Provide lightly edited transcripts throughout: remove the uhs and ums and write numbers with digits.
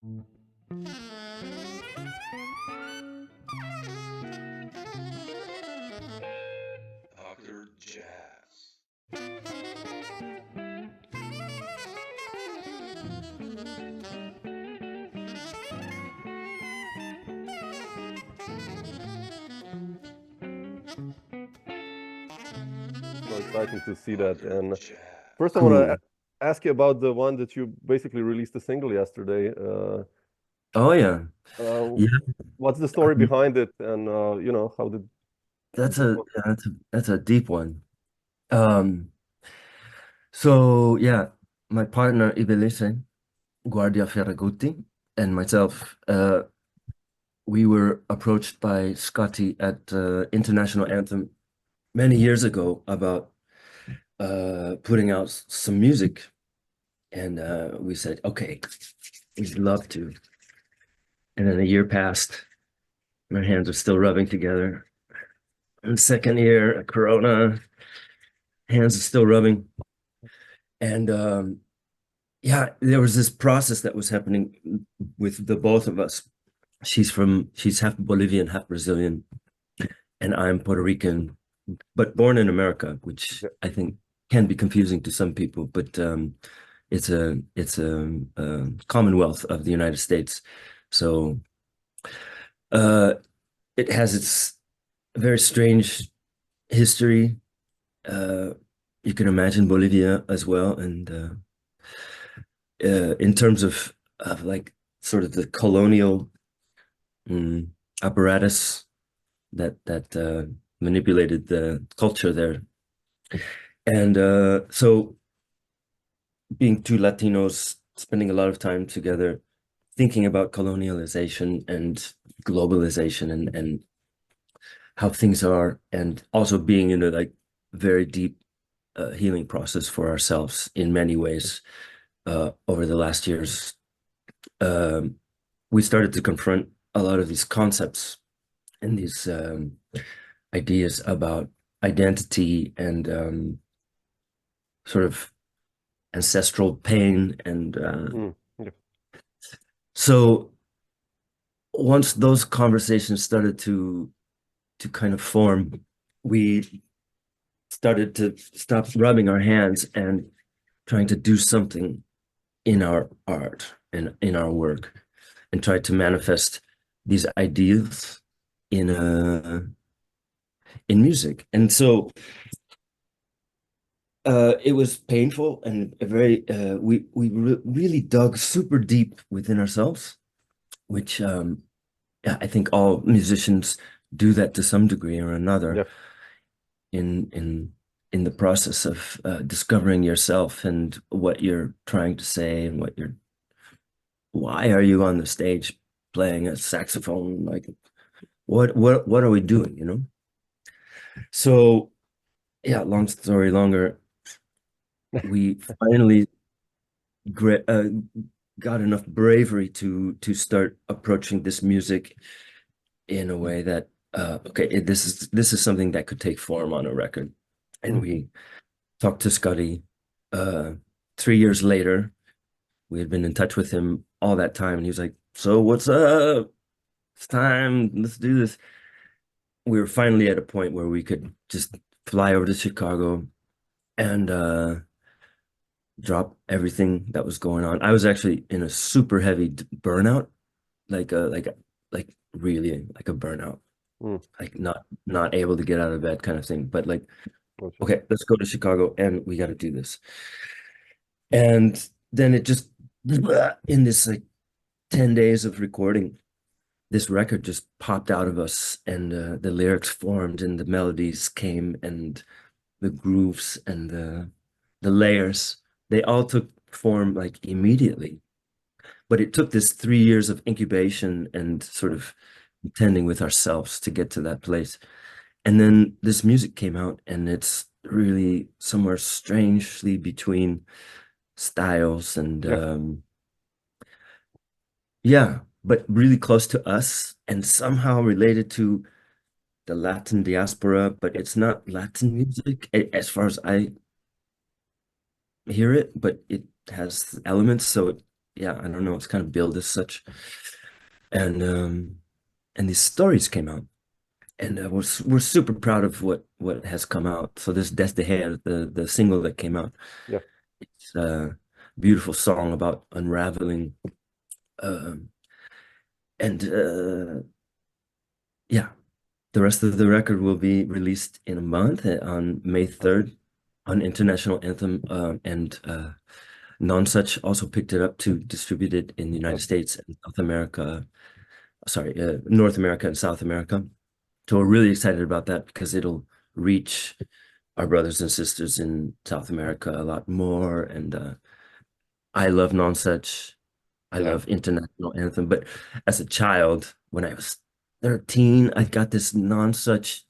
Dr. Jazz. So exciting to see that. Dr. And Jazz. first, I want to Cool. ask you about the one that you basically released a single yesterday. Oh yeah. Uh, Yeah. what's the story Um, behind it, and how did that's that a one? yeah, that's a deep one. Um, so yeah, my partner Ibelise Guardia Ferragutti and myself, we were approached by Scotty at International Anthem many years ago about putting out some music, and we said, okay, we'd love to. And then a year passed, my hands are still rubbing together. And second year, Corona, hands are still rubbing. And yeah, there was this process that was happening with the both of us. She's half Bolivian, half Brazilian, and I'm Puerto Rican, but born in America, which Yeah. I think can be confusing to some people, but it's a Commonwealth of the United States. So uh, it has its very strange history. Uh, you can imagine Bolivia as well, and in terms of like sort of the colonial apparatus that manipulated the culture there. And so being two Latinos, spending a lot of time together, thinking about colonialization and globalization and how things are, and also being in a like very deep healing process for ourselves in many ways over the last years. Um, we started to confront a lot of these concepts and these ideas about identity and sort of ancestral pain. And Yeah. so once those conversations started to kind of form, we started to stop rubbing our hands and trying to do something in our art and in our work, and try to manifest these ideas in in music. And so it was painful and very we really dug super deep within ourselves, which yeah, I think all musicians do that to some degree or another Yeah. in the process of discovering yourself and what you're trying to say and why are you on the stage playing a saxophone? Like what are we doing, you know? So yeah, long story longer, we finally got enough bravery to start approaching this music in a way that okay, this is something that could take form on a record. And we talked to Scotty 3 years later. We had been in touch with him all that time, and he was like, so what's up? It's time, let's do this. We were finally at a point where we could just fly over to Chicago and drop everything that was going on. I was actually in a super heavy burnout, like really like a burnout, Mm. like not able to get out of bed kind of thing. But like, Okay. okay, let's go to Chicago and we got to do this. And then it just in this like 10 days of recording, this record just popped out of us, and the lyrics formed and the melodies came and the grooves and the layers, they all took form like immediately. But it took this 3 years of incubation and sort of contending with ourselves to get to that place. And then this music came out, and it's really somewhere strangely between styles and Yeah. yeah, but really close to us and somehow related to the Latin diaspora, but it's not Latin music as far as I hear it, but it has elements. So yeah, I don't know, it's kind of billed as such. And these stories came out, and we're super proud of what has come out. So this Des de Hair, the single that came out, Yeah. it's a beautiful song about unraveling, um, and yeah, the rest of the record will be released in a month on May 3rd on International Anthem, and Nonsuch also picked it up to distribute it in the United States and South America. Sorry, North America and South America. So we're really excited about that because it'll reach our brothers and sisters in South America a lot more. And I love Nonsuch. I Yeah. love International Anthem. But as a child, when I was 13, I got this Nonsuch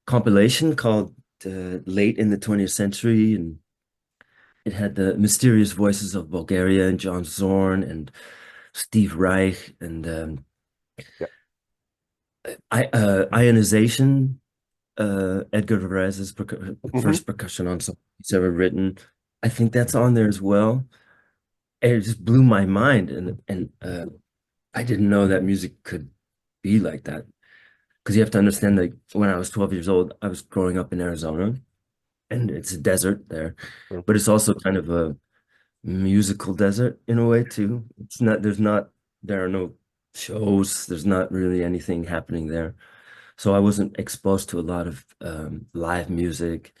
compilation called Late in the 20th Century, and it had the mysterious voices of Bulgaria and John Zorn and Steve Reich and Yeah. Ionization, Edgar Varèse's Mm-hmm. first percussion ensemble he's ever written. I think that's on there as well. And it just blew my mind, and I didn't know that music could be like that. Because you have to understand, like when I was 12 years old, I was growing up in Arizona, and it's a desert there, Sure. but it's also kind of a musical desert in a way too. It's not, there are no shows, there's not really anything happening there. So I wasn't exposed to a lot of live music,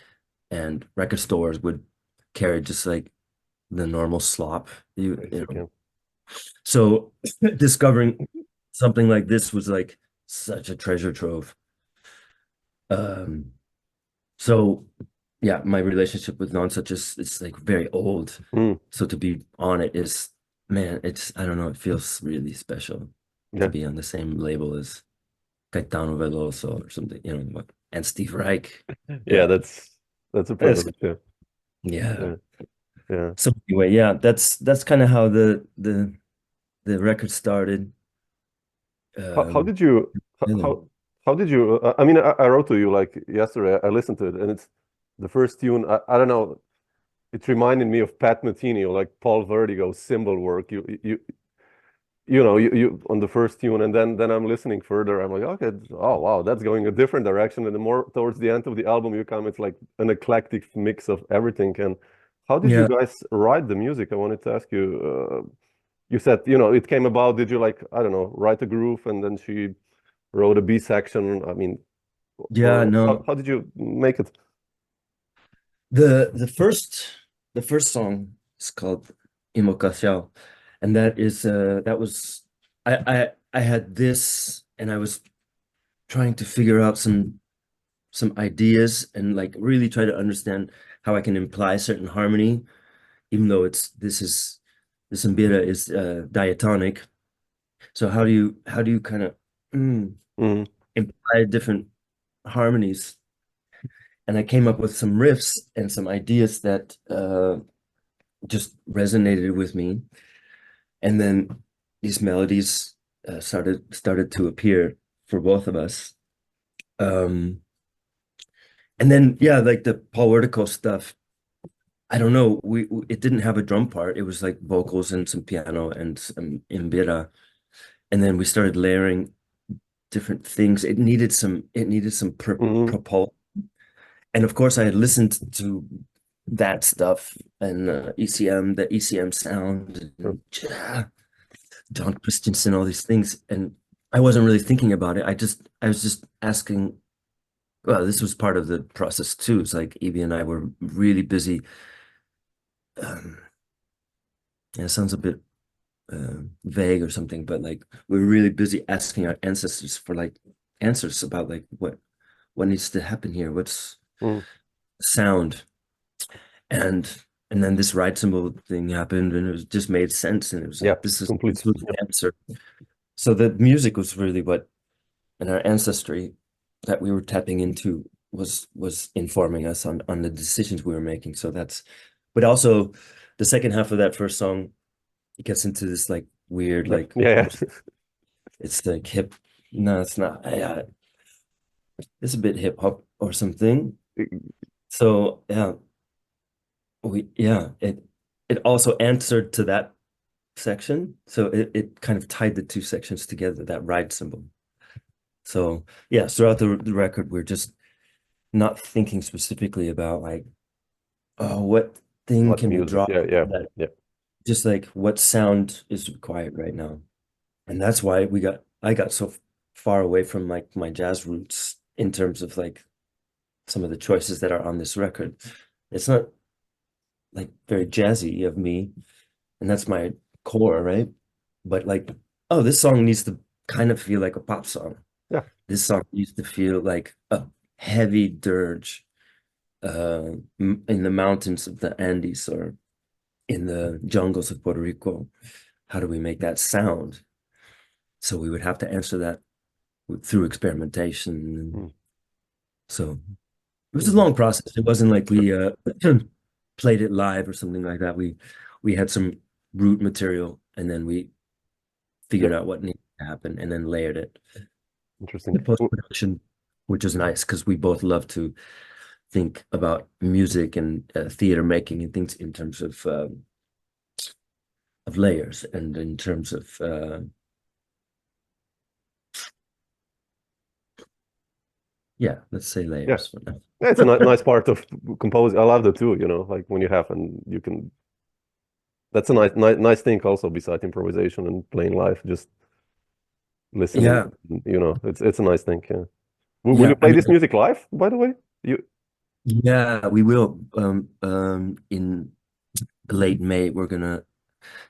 and record stores would carry just like the normal slop. You Basic, know. yeah. So discovering something like this was like such a treasure trove. Um, so yeah, my relationship with Nonsuch is it's like very old. Mm. So to be on it is, man, it's, I don't know, it feels really special to Yeah. be on the same label as Caetano Veloso or something, you know, and Steve Reich. Yeah, that's a That's, privilege. Yeah. yeah. Yeah. Yeah. So anyway, yeah, that's kind of how the record started. How did you Yeah. how did you I mean I wrote to you like yesterday. I listened to it and it's the first tune. I don't know. It reminded me of Pat Metheny or like Paul Vertigo cymbal work. You on the first tune, and then I'm listening further. I'm like, okay, oh wow, that's going a different direction. And the more towards the end of the album you come, it's like an eclectic mix of everything. And how did you Yeah. guys write the music? I wanted to ask you. You said, it came about. Did you like, I don't know, write a groove and then she wrote a B section? I mean, Yeah, or no. how did you make it? The first song is called Invocación, and that was I had this, and I was trying to figure out some ideas and like really try to understand how I can imply certain harmony, even though this mbira is diatonic. So how do you kind of Mm, imply different harmonies? And I came up with some riffs and some ideas that just resonated with me. And then these melodies started to appear for both of us. And then yeah, like the Paul Vertigo stuff, I don't know, it didn't have a drum part. It was like vocals and some piano and some imbira. And then we started layering different things. It needed some mm, propulsion. And of course, I had listened to that stuff and ECM, the ECM sound, sure. and John Christensen, all these things. And I wasn't really thinking about it. I was just asking. Well, this was part of the process too. It's like Evie and I were really busy. Yeah, it sounds a bit vague or something, but like we're really busy asking our ancestors for like answers about like what needs to happen here, what's Mm, sound, and then this ride cymbal thing happened, and it was just made sense, and it was yeah, like this complete. was the answer. So the music was really what, and our ancestry that we were tapping into was informing us on the decisions we were making. So that's, but also the second half of that first song, it gets into this like weird, Yeah, like yeah, it's like hip. No, it's not. It's a bit hip hop or something. yeah. So yeah, we yeah it it also answered to that section. So it kind of tied the two sections together, that ride cymbal. So yeah, throughout the record, we're just not thinking specifically about like, oh, what thing What can we music? draw Yeah, yeah, that, yeah. just like what sound is required right now. And that's why I got so far away from like my jazz roots in terms of like some of the choices that are on this record. It's not like very jazzy of me, and that's my core, right? But like, oh, this song needs to kind of feel like a pop song. Yeah. This song needs to feel like a heavy dirge in the mountains of the Andes or in the jungles of Puerto Rico. How do we make that sound? So we would have to answer that through experimentation. Mm. So it was a long process. It wasn't like we played it live or something like that. We had some root material and then we figured out what needed to happen and then layered it. Interesting. The post-production, which was nice because we both love to think about music and theater making and things in terms of layers and in terms of yeah, let's say layers for now. Yeah, it's a nice part of composing. I love that too, you know, like when you have and you can. That's a nice thing also besides improvisation and playing live, just listening. Yeah, You know, it's a nice thing. Yeah. Will yeah. you play this music live, by the way? Yeah, we will. In late May, we're gonna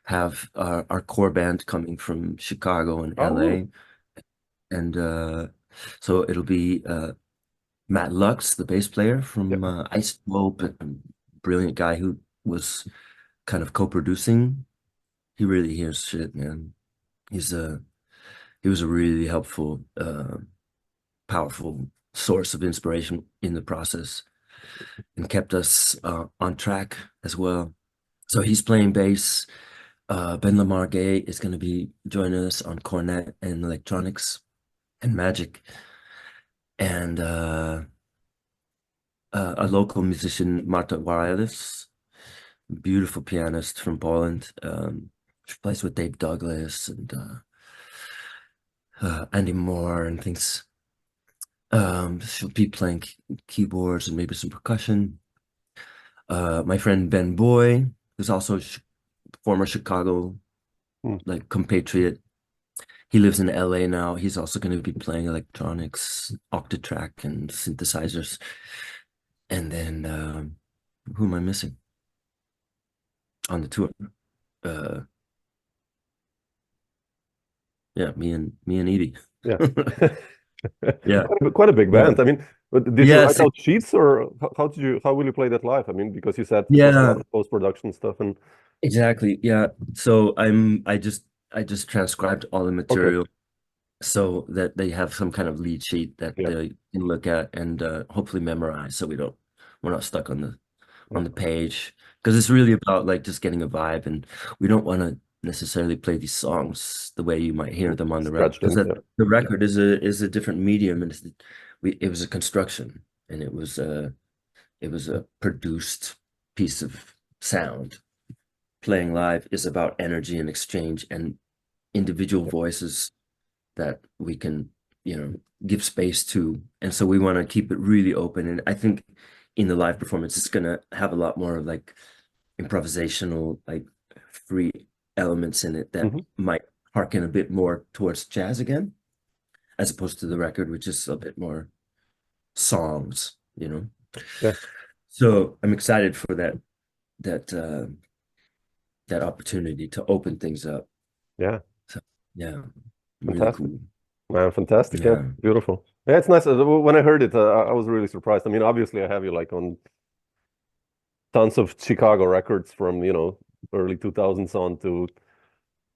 have our core band coming from Chicago and Oh, LA, and so it'll be Matt Lux, the bass player from yeah. Ice Hope, a brilliant guy who was kind of co-producing. He really hears shit, man. He was a really helpful, powerful source of inspiration in the process and kept us on track as well. So he's playing bass. Ben Lamar Gay is going to be joining us on cornet and electronics and magic. And a local musician, Marta Warales, beautiful pianist from Poland. She plays with Dave Douglas and Andy Moore and things. She'll be playing keyboards and maybe some percussion. My friend Ben Boy, who's also former Chicago like compatriot. He lives in LA now. He's also going to be playing electronics, octatrack, and synthesizers. And then who am I missing on the tour? Yeah, me and Edie. Yeah. Yeah. Quite a big band. I mean, did you write Yes. out sheets or how will you play that live? I mean, because you said there's a lot Yeah, of post-production stuff and exactly. Yeah. So I just transcribed all the okay. material so that they have some kind of lead sheet that Yeah. they can look at and hopefully memorize so we're not stuck on the page because it's really about like just getting a vibe and we don't want to necessarily play these songs the way you might hear them on the record Scratch because them. Yeah. the record is a different medium and it was a construction and it was a produced piece of sound. Playing live is about energy and exchange and individual voices that we can, give space to. And so we want to keep it really open. And I think in the live performance, it's going to have a lot more of like improvisational, like free elements in it that might harken a bit more towards jazz again, as opposed to the record, which is a bit more songs, Yeah. So I'm excited for that that opportunity to open things up. Yeah. So yeah, really Fantastic. cool. Man, fantastic. Yeah. Yeah. Beautiful. Yeah, it's nice. When I heard it, I was really surprised. I mean, obviously I have you like on tons of Chicago records from, early 2000s on to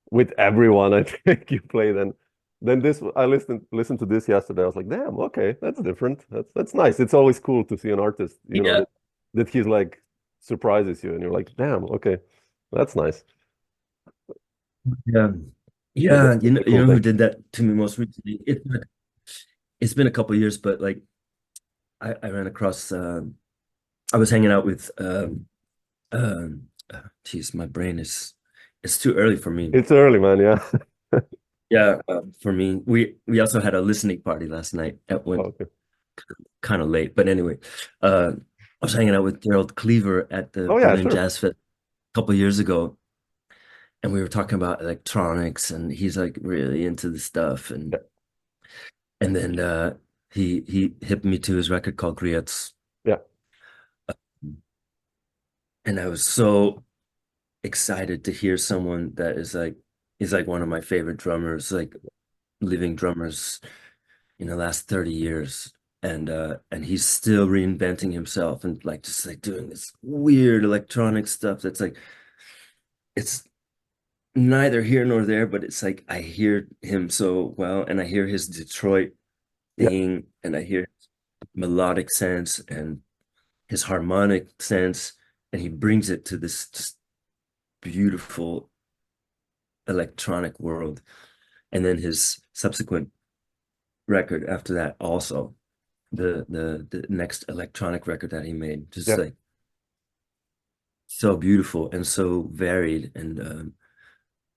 with everyone I think you played. And then this, I listened to this yesterday. I was like, damn, okay, that's different. That's nice. It's always cool to see an artist, Yeah. that he's like surprises you, and you're like, damn, okay, that's nice. Yeah. But Yeah. that's You know, a cool who thing. did that to me most recently? It's been a couple of years, but like I ran across I was hanging out with Geez, my brain is, it's too early for me. It's early, man. Yeah. Yeah, for me, we also had a listening party last night. That went Okay. kind of late, but anyway, I was hanging out with Gerald Cleaver at the Oh yeah, Berlin sure. Jazz Fest a couple of years ago, and we were talking about electronics, and he's like really into the stuff, and Yeah. then he hipped me to his record called Griots, Yeah. and I was so excited to hear someone that is like one of my favorite drummers, like living drummers in the last 30 years. And he's still reinventing himself and like just like doing this weird electronic stuff that's like it's neither here nor there, but it's like I hear him so well, and I hear his Detroit Yeah. thing, and I hear his melodic sense and his harmonic sense, and he brings it to this just beautiful electronic world. And then his subsequent record after that also, the next electronic record that he made, just Yeah. like so beautiful and so varied, and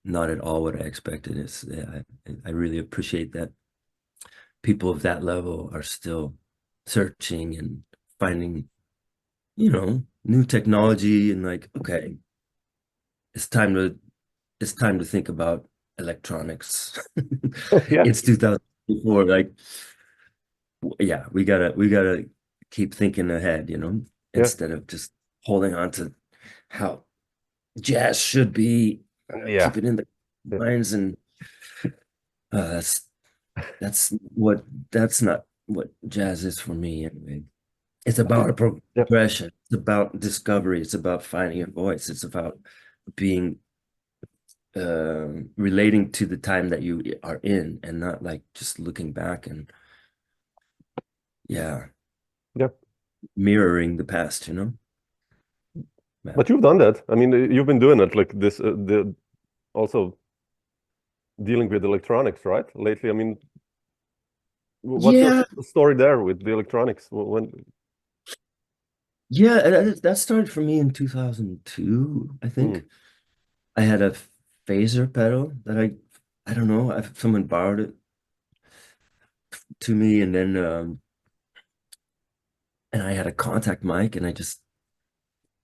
not at all what I expected. It's yeah, I really appreciate that people of that level are still searching and finding, you know, new technology, and like, okay, it's time to think about electronics. Yeah. It's 2004, like yeah, we gotta keep thinking ahead, you know, Yeah. instead of just holding on to how jazz should be, Yeah. keep it in the Yeah. minds, and that's that's not what jazz is for me anyway. It's about a Yeah. progression, it's about discovery, it's about finding a voice, it's about being relating to the time that you are in, and not like just looking back and yeah, Yeah. mirroring the past, you know. Yeah. But you've done that. I mean, you've been doing it like this, the also dealing with electronics, right? Lately. I mean, what's your Yeah, story there with the electronics? When? yeah, that started for me in 2002, I Hmm. think. I had a phaser pedal that I don't know, someone borrowed it to me, and then and I had a contact mic, and I just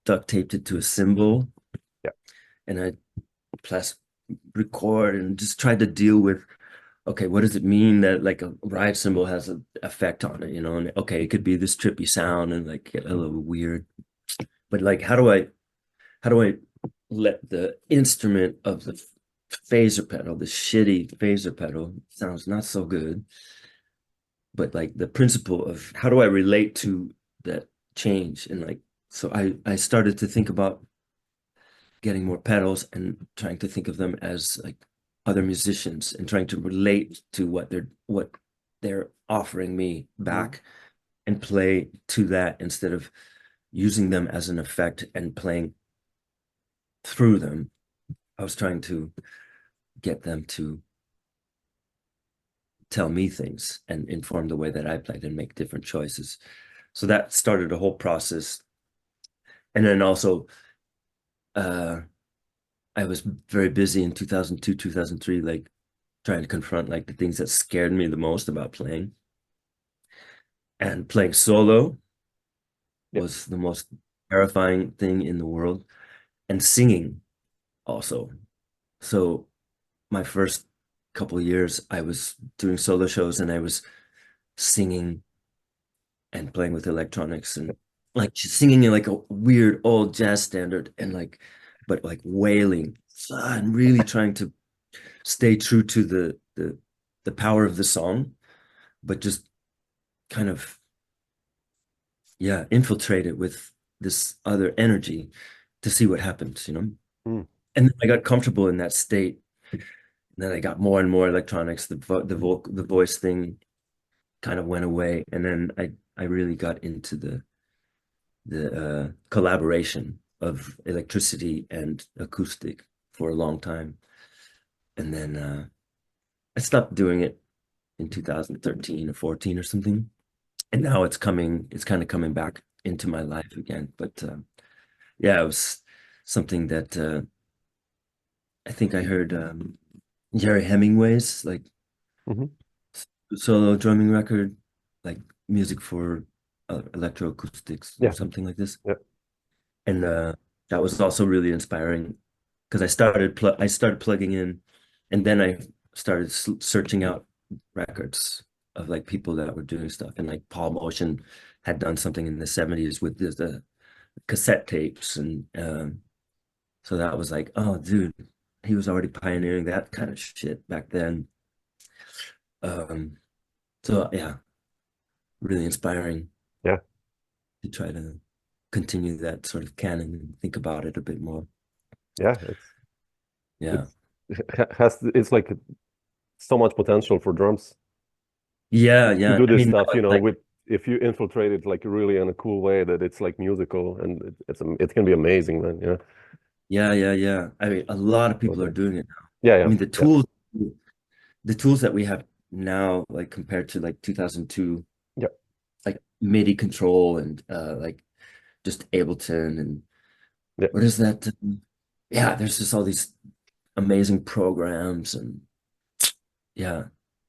duct taped it to a cymbal, Yeah. and I press record and just tried to deal with, okay, what does it mean that like a ride cymbal has an effect on it, you know? And okay, it could be this trippy sound and like get a little weird, but like how do I let the instrument of the phaser pedal, the shitty phaser pedal, sounds not so good, but like the principle of how do I relate to that change? And like, so I started to think about getting more pedals and trying to think of them as like other musicians, and trying to relate to what they're offering me back, and play to that instead of using them as an effect and playing through them. I was trying to get them to tell me things and inform the way that I played and make different choices. So that started a whole process. And then also, I was very busy in 2002, 2003, like trying to confront like the things that scared me the most about playing. And playing solo Yeah. was the most terrifying thing in the world. And singing also. So my first couple of years, I was doing solo shows, and I was singing and playing with electronics, and like singing in like a weird old jazz standard, and like, but like wailing, and really trying to stay true to the power of the song, but just kind of yeah, infiltrate it with this other energy to see what happens, you know. Mm. And then I got comfortable in that state. And then I got more and more electronics. The voice thing kind of went away, and then I really got into the collaboration of electricity and acoustic for a long time. And then I stopped doing it in 2013 or 14 or something. And now it's kind of coming back into my life again. But yeah, it was something that I think I heard Jerry Hemingway's like Mhm. solo drumming record, like music for electroacoustics or Yeah. something like this. Yeah. And that was also really inspiring because I started plugging in, and then I started searching out records of like people that were doing stuff, and like Paul Motion had done something in the 70s with the cassette tapes, and so that was like, oh, dude, he was already pioneering that kind of shit back then. Um, so yeah, really inspiring Yeah. to try to continue that sort of canon and think about it a bit more. Yeah. Yeah. It's like so much potential for drums Yeah, to yeah. do I this mean, stuff, you know, like, with if you infiltrate it like really in a cool way that it's like musical and it can be amazing, man. Yeah. yeah, yeah, yeah. I mean, a lot of people are Okay. doing it now. Yeah, I yeah, mean, yeah, the tools that we have now, like compared to like 2002, yeah, like MIDI control and like just Ableton and yeah, what is that? Yeah, there's just all these amazing programs and yeah,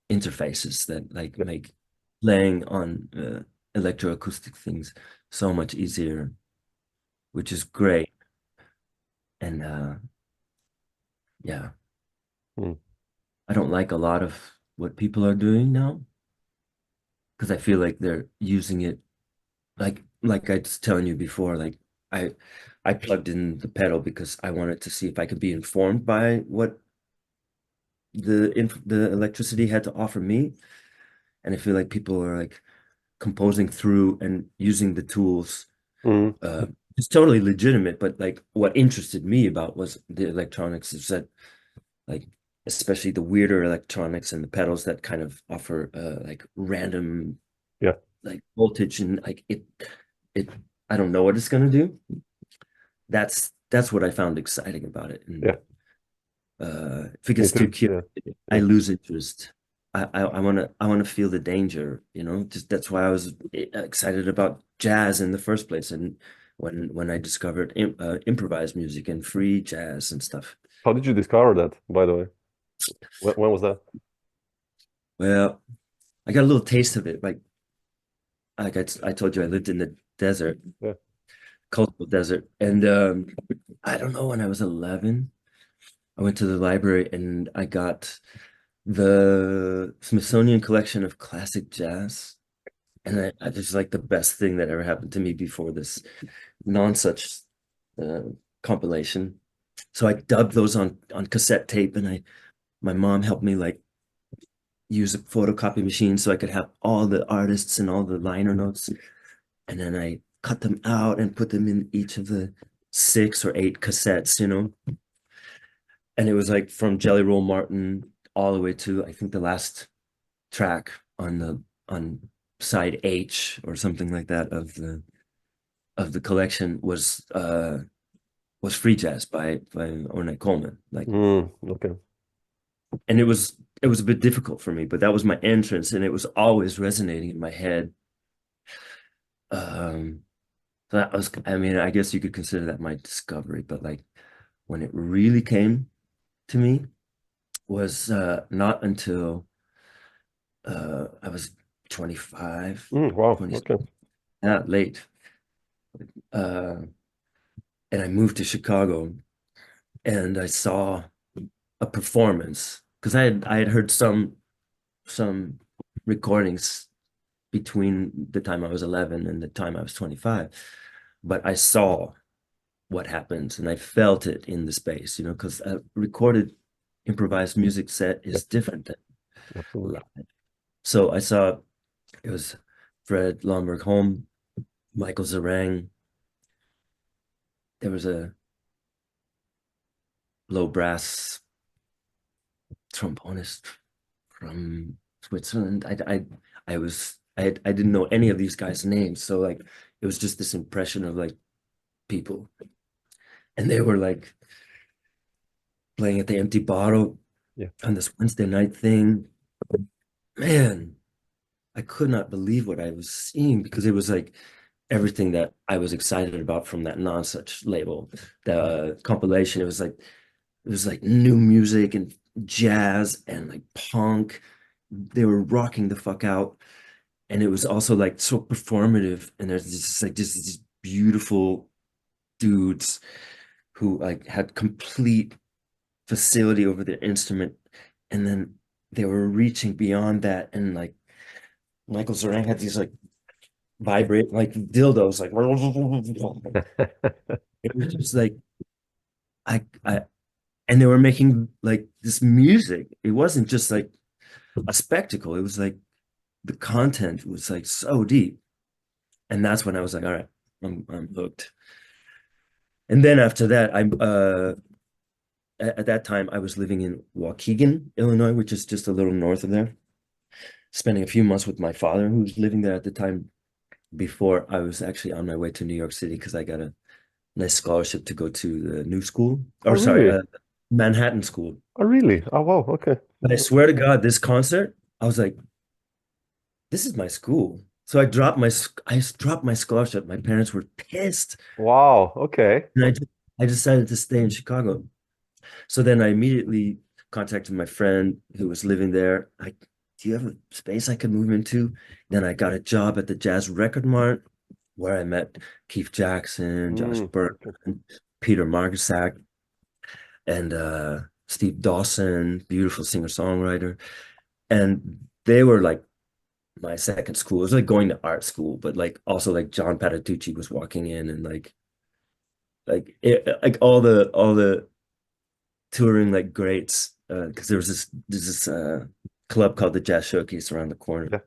interfaces that like yeah, make playing on electroacoustic things so much easier, which is great. And yeah, mm, I don't like a lot of what people are doing now because I feel like they're using it like I was telling you before, like I I plugged in the pedal because I wanted to see if I could be informed by what the electricity had to offer me. And I feel like people are like composing through and using the tools. mm, It's totally legitimate, but like what interested me about was the electronics is that like especially the weirder electronics and the pedals that kind of offer like random yeah, like voltage and like it I don't know what it's gonna do. That's what I found exciting about it. And yeah. if it gets too cute, Yeah, I yeah. lose interest. I wanna feel the danger, Just that's why I was excited about jazz in the first place, and when I discovered improvised music and free jazz and stuff. How did you discover that, by the way? When was that? Well, I got a little taste of it, like I told you, I lived in the desert, Yeah. coastal desert, and I don't know, when I was 11, I went to the library and I got the Smithsonian collection of classic jazz. And I just like the best thing that ever happened to me before this non-such uh, compilation. So I dubbed those on cassette tape, and my mom helped me like use a photocopy machine so I could have all the artists and all the liner notes. And then I cut them out and put them in each of the 6 or 8 cassettes. And it was like from Jelly Roll Martin all the way to I think the last track on side H or something like that of the collection was free jazz by Ornette Coleman. Like, Okay. and it was a bit difficult for me, but that was my entrance, and it was always resonating in my head. Um, so that was, I mean, I guess you could consider that my discovery, but like when it really came to me was not until I was 25, Wow. 20, Okay. not late. Uh, and I moved to Chicago, and I saw a performance because I had heard some recordings between the time I was 11 and the time I was 25, but I saw what happened and I felt it in the space, because a recorded improvised music set Yeah, is different than absolutely. live. So I saw it was Fred Lonberg-Holm, Michael Zarang. There was a low brass trombonist from Switzerland. I didn't know any of these guys' names, so like it was just this impression of like people, and they were like playing at the Empty Bottle Yeah. on this Wednesday night thing. Man, I could not believe what I was seeing because it was like everything that I was excited about from that Non-Such label. The compilation, it was like new music and jazz and like punk. They were rocking the fuck out. And it was also like so performative. And there's just these beautiful dudes who like had complete facility over their instrument. And then they were reaching beyond that. And like Michael Zarang had these like vibrate like dildos, like it was just like I and they were making like this music. It wasn't just like a spectacle. It was like the content was like so deep. And that's when I was like, all right, I'm hooked. And then after that, at that time I was living in Waukegan, Illinois, which is just a little north of there, spending a few months with my father, who was living there at the time, before I was actually on my way to New York City because I got a nice scholarship to go to the new school, Oh, or sorry, really? Manhattan School. Oh, really? Oh, wow. Okay. But I swear to God, this concert, I was like, this is my school. So I dropped my scholarship. My parents were pissed, Wow. Okay. and I decided to stay in Chicago. So then I immediately contacted my friend who was living there. Do you have a space I could move into? Then I got a job at the Jazz Record Mart, where I met Keith Jackson, Josh Bergman, Peter Margasak, and Steve Dawson, beautiful singer-songwriter. And they were like my second school. It was like going to art school, but like also like John Patitucci was walking in, and like all the touring like greats, because there's this club called the Jazz Showcase around the corner. Yeah.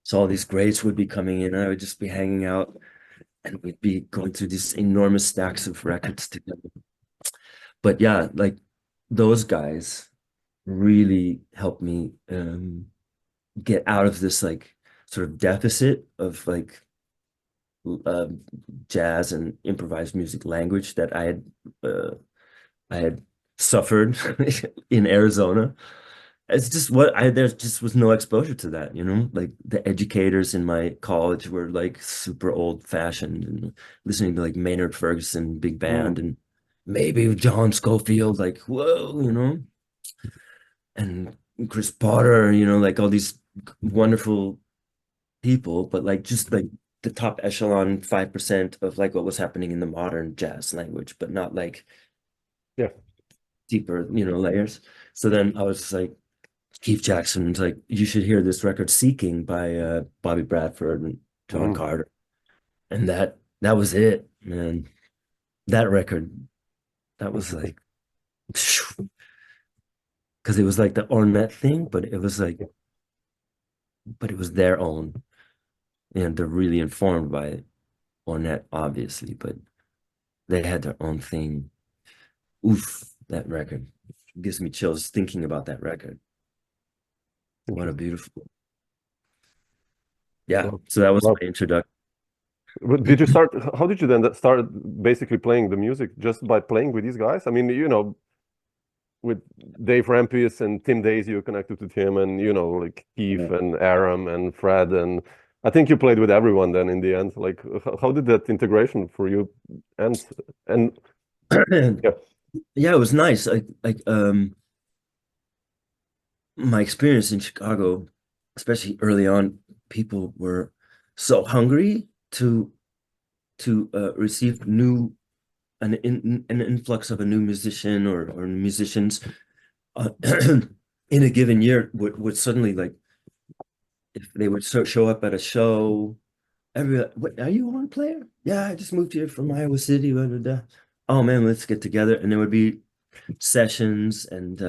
So all these greats would be coming in, and I would just be hanging out, and we'd be going through these enormous stacks of records together. But yeah, like those guys really helped me get out of this like sort of deficit of like jazz and improvised music language that I had suffered in Arizona. It's just there just was no exposure to that, you know? Like the educators in my college were like super old fashioned and listening to like Maynard Ferguson, big band, and maybe John Scofield, like, whoa, you know? And Chris Potter, you know, like all these wonderful people, but like just like the top echelon 5% of like what was happening in the modern jazz language, but not like Yeah. deeper, you know, layers. So then I was like, Keith Jackson's like, you should hear this record Seeking by Bobby Bradford and John Carter. And that was it, man. That record, that was like, because it was like the Ornette thing, but it was like, but it was their own. And they're really informed by Ornette, obviously, but they had their own thing. Oof, that record gives me chills thinking about that record. What a beautiful. Yeah, so that was my introduction. Did you start, how did you then start basically playing the music just by playing with these guys? I mean, you know, with Dave Rempis and Tim Daisy, you connected to Tim, and, you know, like Keith and Aram and Fred, and I think you played with everyone then in the end. Like, how did that integration for you end? And yeah. Yeah, it was nice. My experience in Chicago, especially early on, people were so hungry to receive an influx of a new musician or musicians in a given year would suddenly, like, if they would show up at a show, everybody, what, are you a horn player? Yeah, I just moved here from Iowa City. Blah, blah, blah. Oh man, let's get together. And there would be sessions, and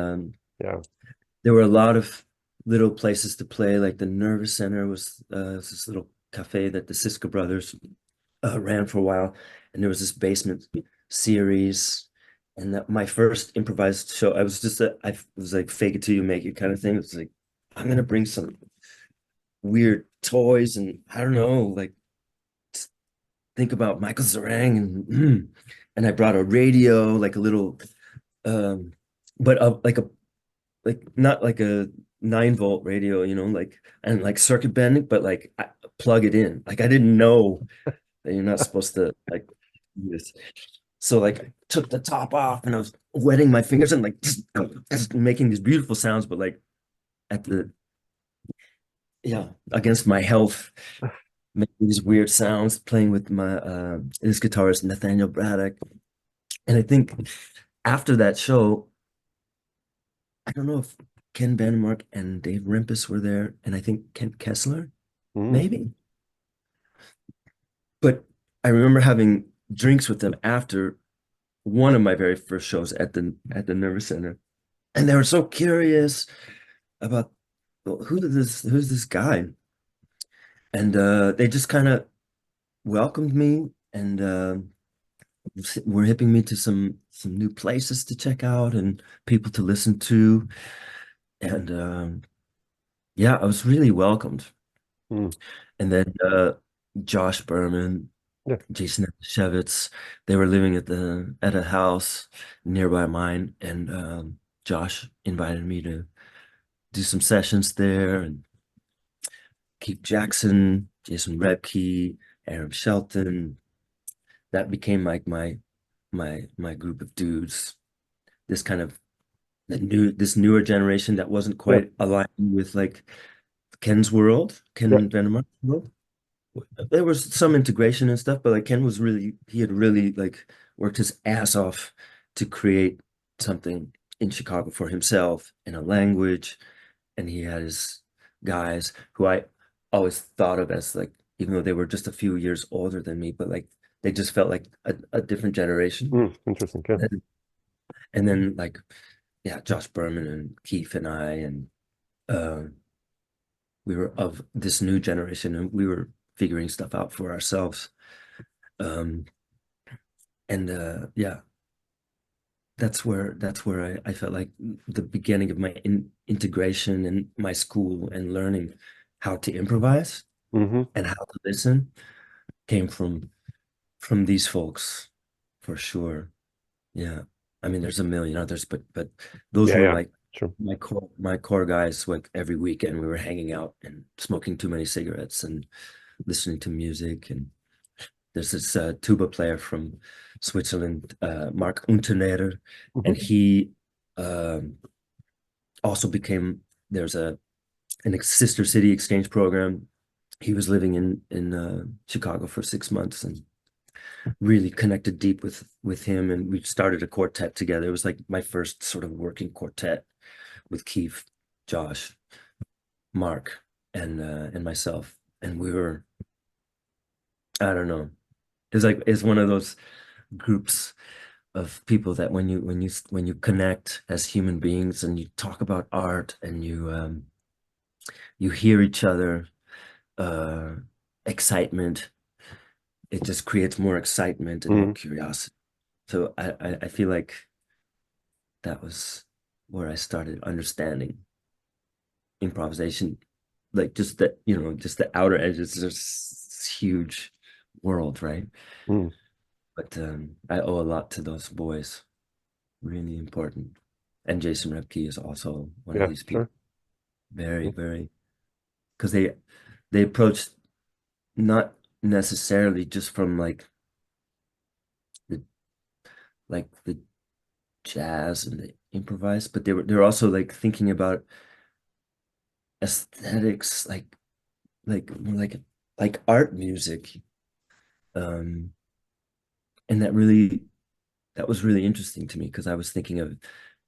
Yeah. there were a lot of little places to play. Like the Nervous Center was this little cafe that the Siska brothers ran for a while, and there was this basement series. And my first improvised show, I was like fake it till you make it kind of thing. It was like, I'm gonna bring some weird toys, and I don't know, like think about Michael Zarang, and I brought a radio, like a little but like not like a 9-volt radio, you know, like, and like circuit bending, but like I plug it in. Like I didn't know that you're not supposed to like do this. So like I took the top off and I was wetting my fingers and like just making these beautiful sounds, but like at the against my health, making these weird sounds, playing with my this guitarist Nathaniel Braddock. And I think after that show, I don't know if Ken Vandermark and Dave Rempis were there, and I think Kent Kessler, maybe. But I remember having drinks with them after one of my very first shows at the Nervous Center, and they were so curious about who's this guy, and they just kind of welcomed me and were hipping me to some new places to check out and people to listen to, and yeah, I was really welcomed. And then Josh Berman, Jason Shevitz, they were living at a house nearby mine, and Josh invited me to do some sessions there, and Keith Jackson, Jason Rebke, Aaron Shelton. That became like my group of dudes. This kind of this newer generation that wasn't quite aligned with like Ken's world, Ken Vandermark's world. There was some integration and stuff, but like Ken was he had really like worked his ass off to create something in Chicago for himself in a language, and he had his guys who I always thought of as like, even though they were just a few years older than me, but like they just felt like a different generation. Interesting. Yeah. And then like, yeah, Josh Berman and Keith and I, and we were of this new generation, and we were figuring stuff out for ourselves. Yeah, that's where I felt like the beginning of my integration in my school and learning how to improvise and how to listen came from these folks, for sure. Yeah, I mean, there's a million others, but those were like my core guys. Like every weekend we were hanging out and smoking too many cigarettes and listening to music. And there's this tuba player from Switzerland, Mark Unterneder, and he also became, there's an sister city exchange program. He was living in Chicago for 6 months and really connected deep with him, and we started a quartet together. It was like my first sort of working quartet with Keith, Josh, Mark, and myself, and we were, I don't know, it's one of those groups of people that when you connect as human beings and you talk about art and you hear each other, excitement, it just creates more excitement and more curiosity. So I feel like that was where I started understanding improvisation, like just that, just the outer edges. There's this huge world, right? But I owe a lot to those boys. Really important. And Jason Rebke is also one of these people. Very, very, because they approached not necessarily just from like the jazz and the improvised, but they're also like thinking about aesthetics, like art music, and that was really interesting to me, because I was thinking of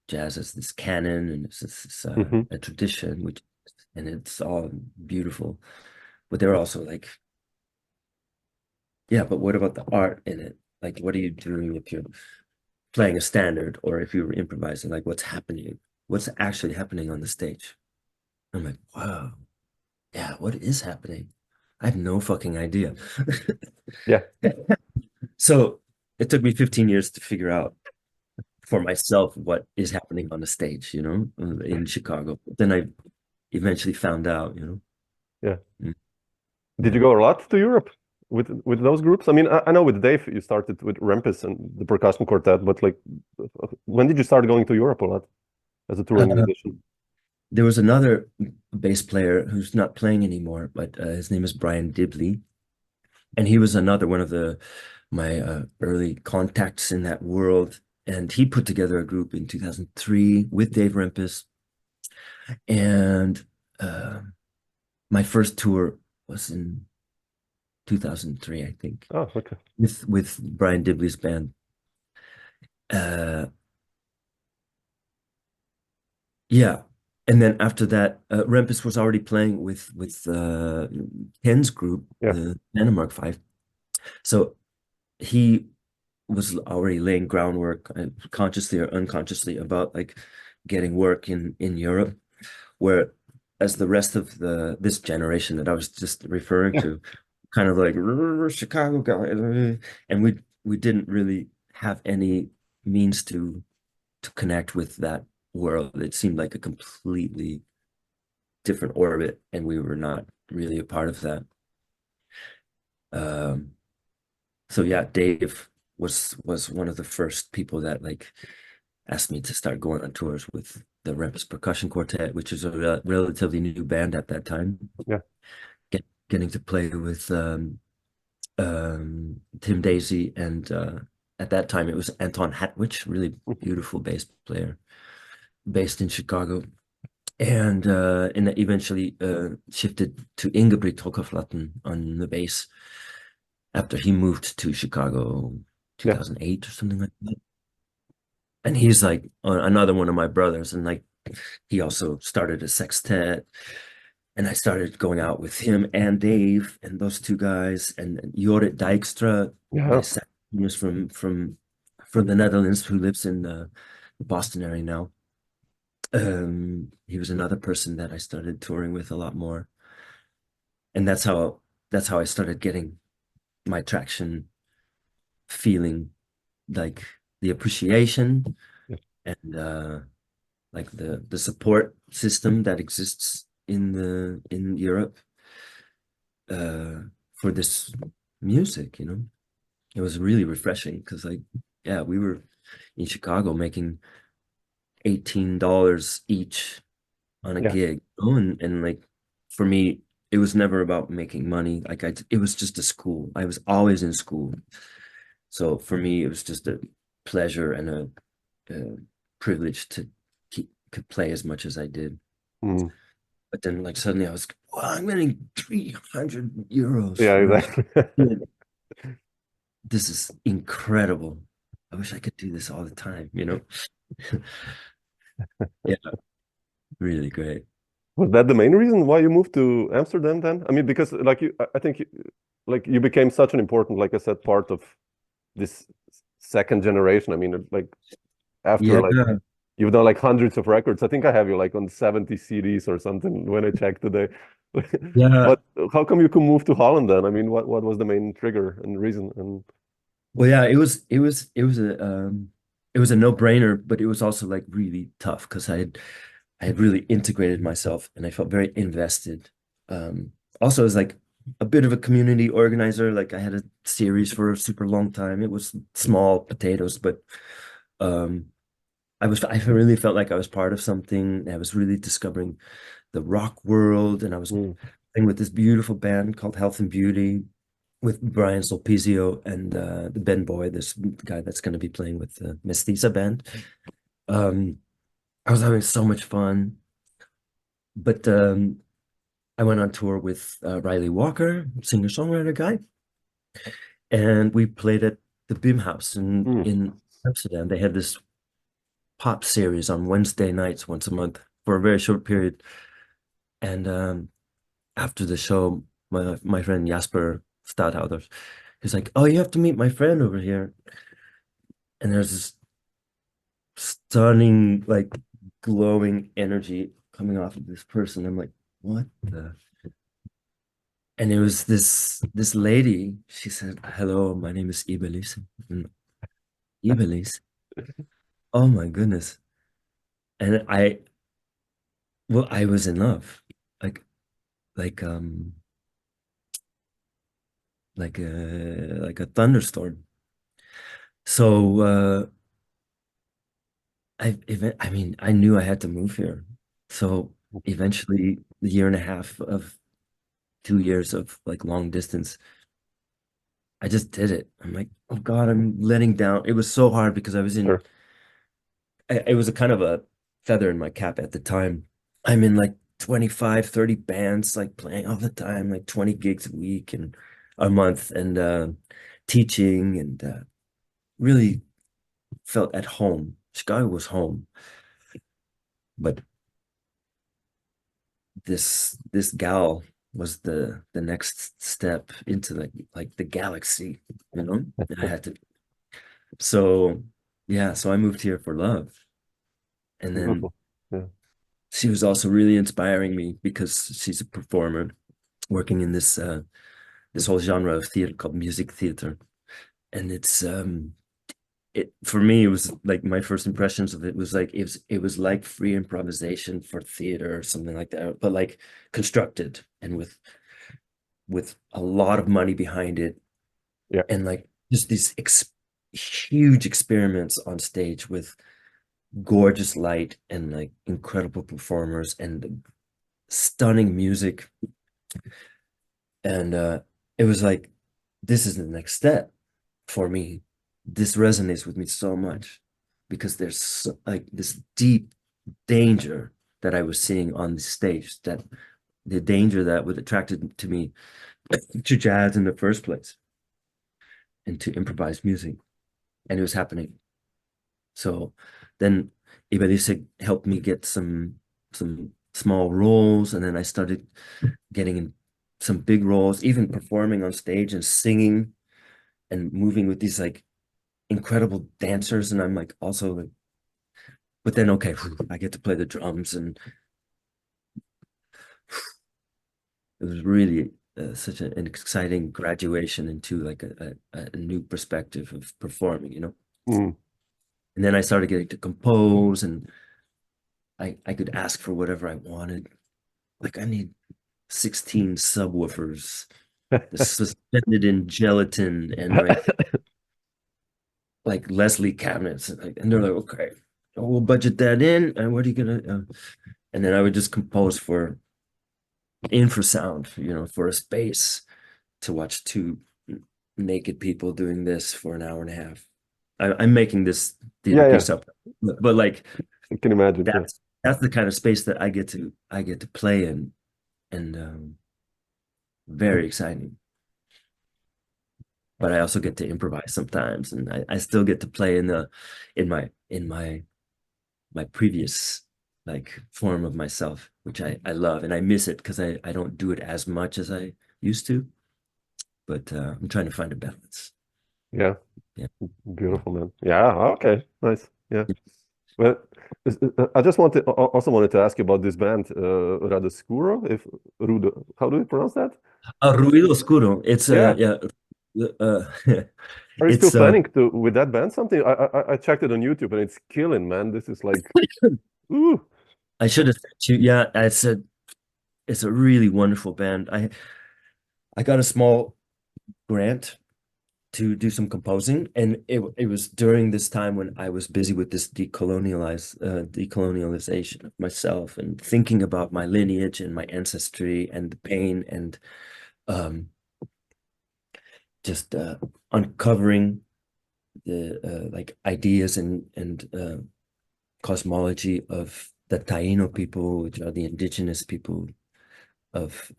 jazz as this canon and it's this a tradition, and it's all beautiful, but they're also like, yeah, but what about the art in it? Like, what are you doing if you're playing a standard or if you're improvising? Like, what's happening? What's actually happening on the stage? I'm like, wow, yeah, what is happening? I have no fucking idea. Yeah. So it took me 15 years to figure out for myself what is happening on the stage, in Chicago. But then I eventually found out, Yeah. Did you go a lot to Europe with those groups? I mean, I know with Dave you started with Rempis and the percussion quartet, but like, when did you start going to Europe a lot as a touring musician? There was another bass player who's not playing anymore, but his name is Brian Dibley, And he was another one of my early contacts in that world. And he put together a group in 2003 with Dave Rempis. And my first tour was in 2003, I think. Oh, okay. With Brian Dibley's band. Yeah. And then after that, Rempis was already playing with Ken's group, Yeah. the Danimark Five. So he was already laying groundwork, consciously or unconsciously, about like getting work in Europe, where as the rest of this generation that I was just referring to, kind of like Chicago guy, and we didn't really have any means to connect with that world. It seemed like a completely different orbit, and we were not really a part of that. So yeah, Dave was one of the first people that like asked me to start going on tours with the Rempis Percussion Quartet, which is a relatively new band at that time. Yeah. Getting to play with Tim Daisy, and at that time it was Anton Hatwich, really beautiful bass player, based in Chicago, and eventually shifted to Ingebrigt Tokaflatten on the bass after he moved to Chicago 2008 or something like that. And he's like another one of my brothers, and like he also started a sextet, and I started going out with him and Dave and those two guys, and Jorrit Dijkstra, my saxophonist from the Netherlands, who lives in the Boston area now. He was another person that I started touring with a lot more, and that's how I started getting my traction, feeling like the appreciation and like the support system that exists in Europe for this music, you know. It was really refreshing because, like, yeah, we were in Chicago making $18 each on a gig, you know? And like for me, it was never about making money. Like it was just a school. I was always in school, so for me, it was just a pleasure and a privilege to could play as much as I did. But then, like, suddenly I was, well, I'm getting 300 euros. Yeah, exactly. This is incredible. I wish I could do this all the time, you know? Yeah, really great. Was that the main reason why you moved to Amsterdam then? I mean, because like I think like you became such an important, like I said, part of this second generation. I mean, like after like you've done like hundreds of records. I think I have you like on 70 CDs or something when I checked today. Yeah. But how come you could move to Holland then? I mean, what was the main trigger and reason? And well, yeah, it was a no-brainer, but it was also like really tough because I had really integrated myself and I felt very invested. Also, as like a bit of a community organizer, like I had a series for a super long time. It was small potatoes, but I really felt like I was part of something. I was really discovering the rock world, and I was playing with this beautiful band called Health and Beauty with Brian Solpizio and the Ben Boy, this guy that's going to be playing with the Mestizx band. I was having so much fun, but I went on tour with Riley Walker, singer-songwriter guy, and we played at the Beam House in Amsterdam. They had this pop series on Wednesday nights once a month for a very short period. And after the show, my friend Jasper Stadhouder, he's like, "Oh, you have to meet my friend over here." And there's this stunning, like, glowing energy coming off of this person. I'm like, what the? And it was this lady. She said, "Hello, my name is Ibelis." Ibelis. Oh my goodness. And I was in love. Like like a thunderstorm. So I mean, I knew I had to move here. So eventually, the year and a half of 2 years of like long distance, I just did it. I'm like, oh God, I'm letting down. It was so hard because I was in, Sure. it was a kind of a feather in my cap at the time. I'm in like 25, 30 bands, like playing all the time, like 20 gigs a week and a month, and teaching, and really felt at home. Chicago was home. But this gal was the next step into like the galaxy, you know? And I had to, so yeah, so I moved here for love. And then Beautiful. Yeah. she was also really inspiring me because she's a performer working in this whole genre of theater called music theater. And it for me, it was like my first impressions of it was like it was like free improvisation for theater or something like that, but like constructed and with a lot of money behind it, Yeah. and like just these huge experiments on stage with gorgeous light and like incredible performers and stunning music. And it was like, this is the next step for me. This resonates with me so much because there's like this deep danger that I was seeing on the stage, that the danger that was attracted to me to jazz in the first place and to improvised music. And it was happening. So then Ibelice helped me get some small roles, and then I started getting in some big roles, even performing on stage and singing and moving with these like incredible dancers. And I'm like also like, but then okay, I get to play the drums, and it was really such an exciting graduation into like a new perspective of performing, you know. Mm. And then I started getting to compose, and I could ask for whatever I wanted. Like I need 16 subwoofers suspended in gelatin, and like Leslie cabinets, and they're like, okay, we'll budget that in. And what are you gonna? And then I would just compose for infrasound, you know, for a space to watch two naked people doing this for an hour and a half. I'm making this theater Yeah, yeah. piece up, but like I can imagine. Yeah. that's the kind of space that I get to play in, and very exciting. But I also get to improvise sometimes, and I still get to play in my previous like form of myself, which I love, and I miss it because I don't do it as much as I used to. But I'm trying to find a balance. Yeah. Yeah. Beautiful, man. Yeah. Okay. Nice. Yeah. Well, I just also wanted to ask you about this band, Radoscuro. If Rudo, how do you pronounce that? Ruido Oscuro. It's Yeah. yeah. Uh, Are you still it's planning to with that band something? I checked it on YouTube and it's killing, man. This is like, ooh. I should have said you. Yeah, I said it's a really wonderful band. I got a small grant to do some composing, and it was during this time when I was busy with this decolonialization of myself and thinking about my lineage and my ancestry and the pain, and um, just uncovering the like ideas and cosmology of the Taino people, which are the indigenous people of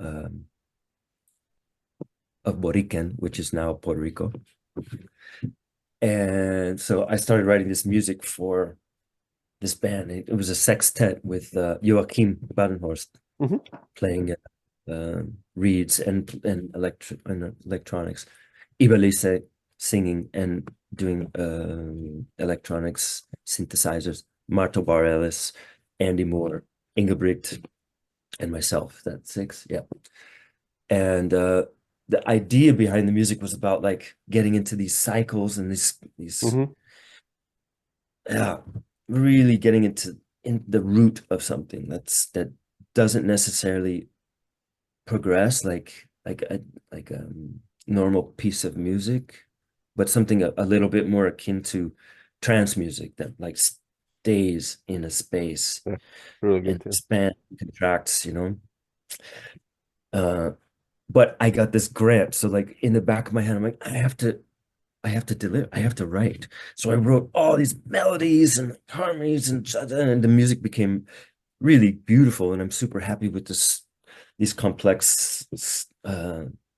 Boriquen, which is now Puerto Rico. And so I started writing this music for this band. It was a sextet with Joachim Badenhorst Mhm. playing reeds and electronics, Ibelice singing and doing electronics synthesizers, Marta Bareilles, Andy Moore, Ingebrigt, and myself. That's six, yeah. And the idea behind the music was about like getting into these cycles and these Mhm. yeah, really getting in the root of something that doesn't necessarily progress like a normal piece of music, but something a little bit more akin to trance music that like stays in a space Yeah. Really and good. Yeah. expands, contracts, you know. Uh, but I got this grant. So like in the back of my head, I'm like, I have to deliver, I have to write. So I wrote all these melodies and harmonies, and the music became really beautiful. And I'm super happy with these complex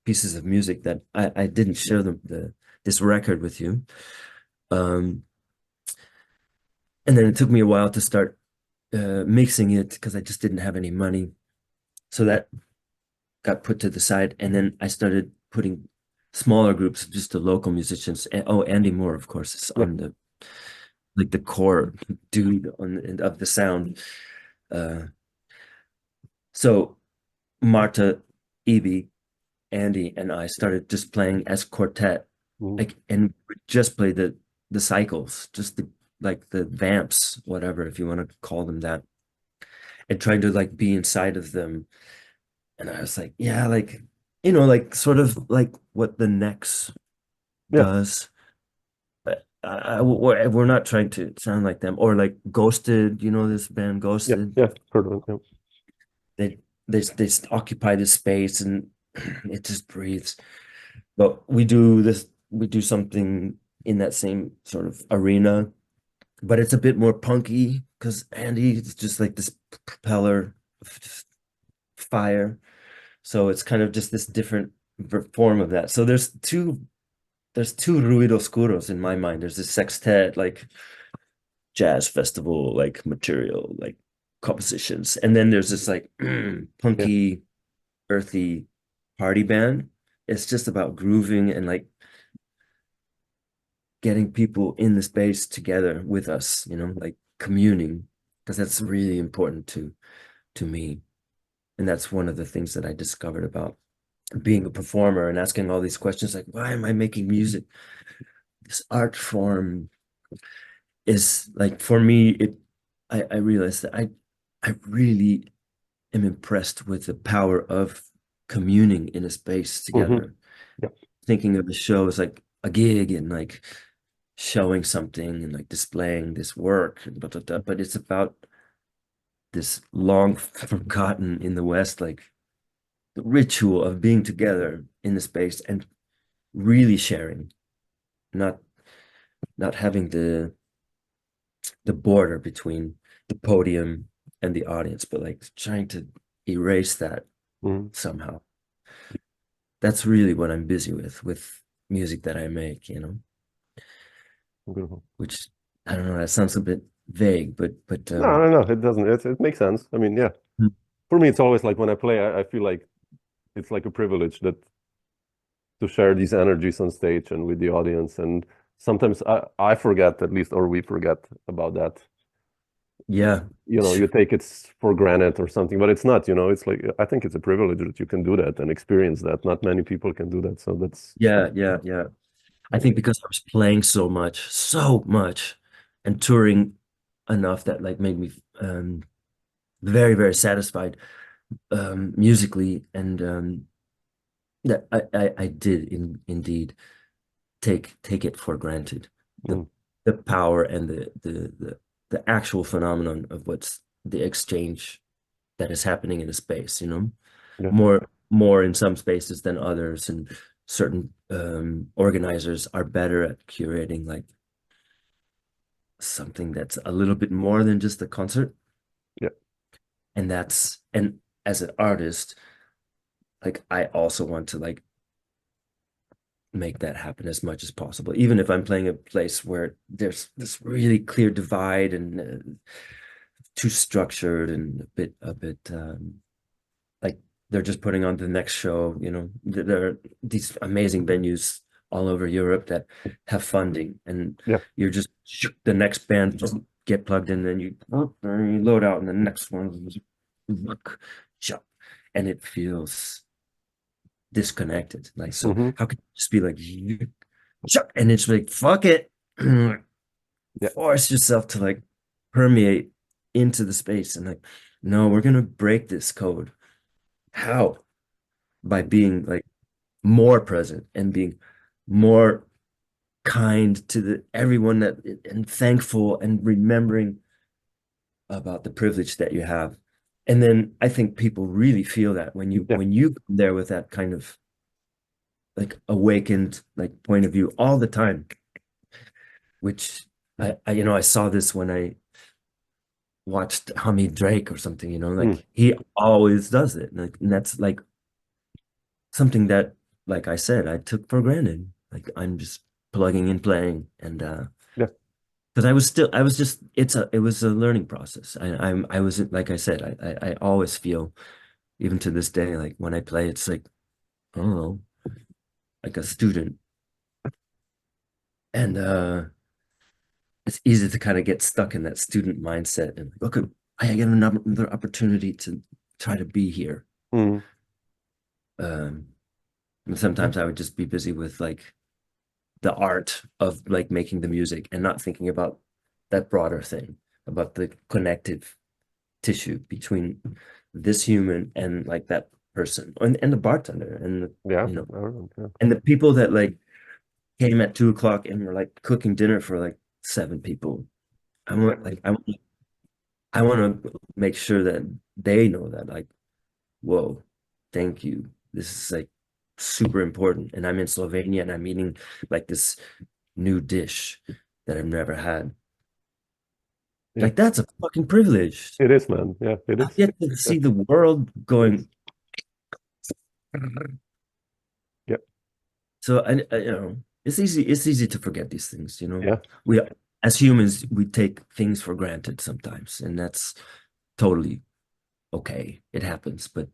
pieces of music that I didn't share this record with you. And then it took me a while to start mixing it because I just didn't have any money. So that got put to the side. And then I started putting smaller groups, just the local musicians. And, oh, Andy Moore, of course, is on the core dude of the sound. So Marta, Evie, Andy, and I started just playing as quartet, like, and just play the cycles, just the vamps, whatever, if you want to call them that, and trying to like be inside of them. And I was like, yeah, like, like sort of like what the Nex does. But we're not trying to sound like them, or like Ghosted, this band Ghosted. Yeah, heard of it. Yeah. They occupy this space and it just breathes. But we do something in that same sort of arena, but it's a bit more punky because Andy is just like this propeller of just fire. So it's kind of just this different form of that. So there's two ruido oscuros in my mind. There's this sextet, like jazz festival, like material, like compositions. And then there's this like punky, earthy party band. It's just about grooving and like getting people in the space together with us, like communing, because that's really important to me. And that's one of the things that I discovered about being a performer and asking all these questions, like, why am I making music? This art form is like, for me, I realized that I really am impressed with the power of communing in a space together. Thinking of the show as like a gig and like showing something and like displaying this work, but it's about this long forgotten in the West, like the ritual of being together in the space and really sharing, not having the border between the podium and the audience, but like trying to erase that somehow. That's really what I'm busy with music that I make, Beautiful. Which I don't know, that sounds a bit vague, but no, it doesn't. It makes sense. I mean, yeah. For me, it's always like when I play, I feel like it's like a privilege that to share these energies on stage and with the audience. And sometimes I forget, at least, or we forget about that. Yeah. You take it for granted or something, but it's not, it's like, I think it's a privilege that you can do that and experience that. Not many people can do that. So that's. Yeah. I think because I was playing so much and touring enough that like made me very, very satisfied musically, and that I did indeed take it for granted, the power and the actual phenomenon of what's the exchange that is happening in a space, more in some spaces than others, and certain organizers are better at curating like something that's a little bit more than just a concert. And as an artist, like I also want to like make that happen as much as possible, even if I'm playing a place where there's this really clear divide and too structured and a bit like they're just putting on the next show. There are these amazing venues all over Europe that have funding, and you're just the next band just get plugged in, and you load out, and the next one and it feels disconnected. Like, so how could you just be like, and it's like, fuck it. Force yourself to like permeate into the space and like, no, we're gonna break this code. How? By being like more present and being more kind to everyone and thankful and remembering about the privilege that you have And then I think people really feel that when you come there with that kind of like awakened like point of view all the time, which I saw this when I watched Hamid Drake or something, like he always does it. Like, and that's like something that, like I said, I took for granted. Like I'm just plugging and playing, and because it was a learning process. I was, like I said, I always feel, even to this day, like when I play, it's like, I don't know, like a student. And it's easy to kind of get stuck in that student mindset and like, okay, I get another opportunity to try to be here. Mm. And sometimes I would just be busy with like the art of like making the music and not thinking about that broader thing, about the connective tissue between this human and like that person and the bartender and and the people that like came at 2 o'clock and were like cooking dinner for like 7 people. I want to make sure that they know that, like, whoa, thank you. This is like super important. And I'm in Slovenia and I'm eating like this new dish that I've never had. Yeah. Like that's a fucking privilege. It is, man. Yeah, it is. I get to see the world going. Yeah. So I it's easy to forget these things, Yeah. We as humans, we take things for granted sometimes, and that's totally okay. It happens, but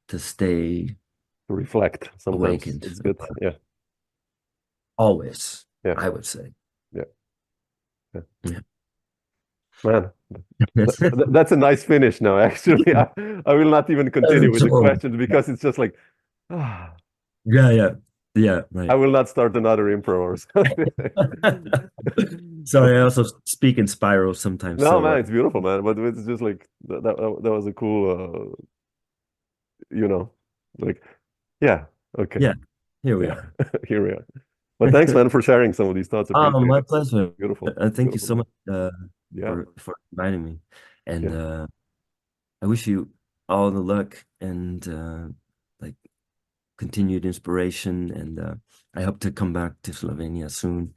to stay To reflect sometimes. awakened, It's good. Yeah. always, Yeah. I would say. Yeah. Yeah. Man, that's a nice finish now, actually. I will not even continue with the questions because it's just like, yeah, right. I will not start another improv or something. Sorry, I also speak in spirals sometimes. No, so, man, it's beautiful, man. But it's just like that was a cool, like, yeah, okay. Yeah, here we are. Here we are. But thanks, man, for sharing some of these thoughts. Appreciate My it. pleasure. Beautiful. Thank you so much Yeah. for inviting me. And Yeah. I wish you all the luck and like continued inspiration. And I hope to come back to Slovenia soon.